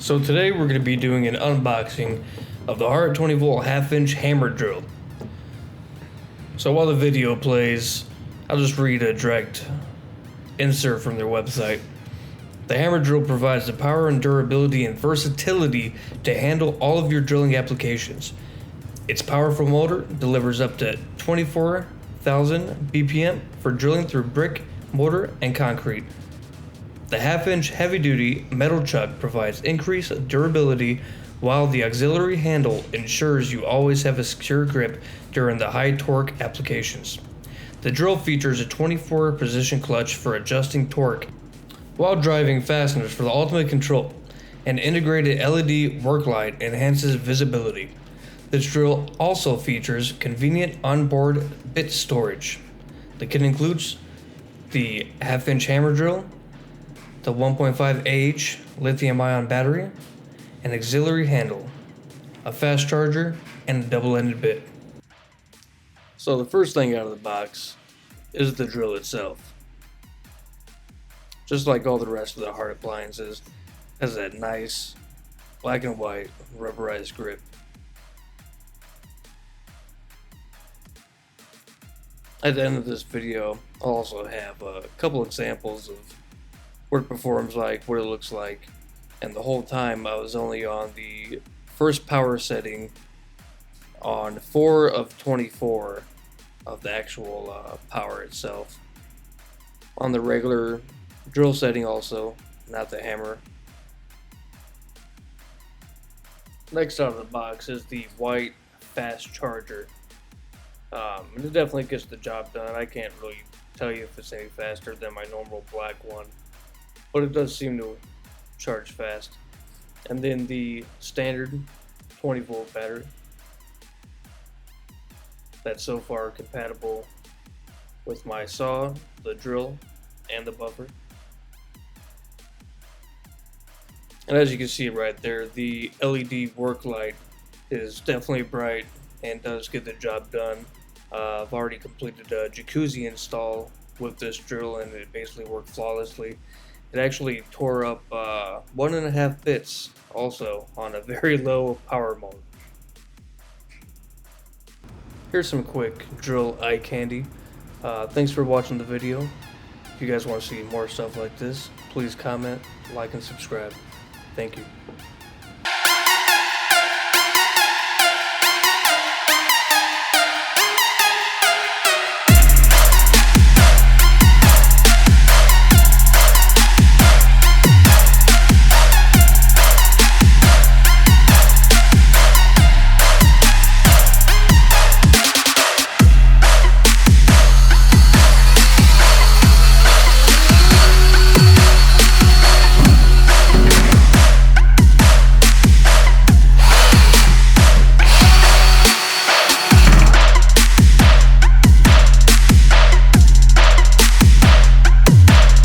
So today we're going to be doing an unboxing of the Hart 20-volt half-inch hammer drill. So while the video plays, I'll just read a direct insert from their website. The hammer drill provides the power and durability and versatility to handle all of your drilling applications. Its powerful motor delivers up to 24,000 BPM for drilling through brick, mortar, and concrete. The half-inch heavy-duty metal chuck provides increased durability, while the auxiliary handle ensures you always have a secure grip during the high-torque applications. The drill features a 24-position clutch for adjusting torque, while driving fasteners for the ultimate control. An integrated LED work light enhances visibility. This drill also features convenient onboard bit storage. The kit includes the half-inch hammer drill, the 1.5 Ah lithium-ion battery, an auxiliary handle, a fast charger, and a double-ended bit. So the first thing out of the box is the drill itself. Just like all the rest of the Hart appliances, it has that nice black and white rubberized grip. At the end of this video, I'll also have a couple examples of what it performs like, what it looks like, and the whole time I was only on the first power setting on 4 of 24 of the actual power itself. On the regular drill setting also, not the hammer. Next out of the box is the white fast charger. It definitely gets the job done. I can't really tell you if it's any faster than my normal black one, but it does seem to charge fast. And then the standard 20-volt battery that's so far compatible with my saw, the drill, and the buffer. And as you can see right there, the LED work light is definitely bright and does get the job done. I've already completed a jacuzzi install with this drill, and it basically worked flawlessly. It actually tore up 1.5 bits also on a very low power mode. Here's some quick drill eye candy. Thanks for watching the video. If you guys want to see more stuff like this, please comment, like, and subscribe. Thank you.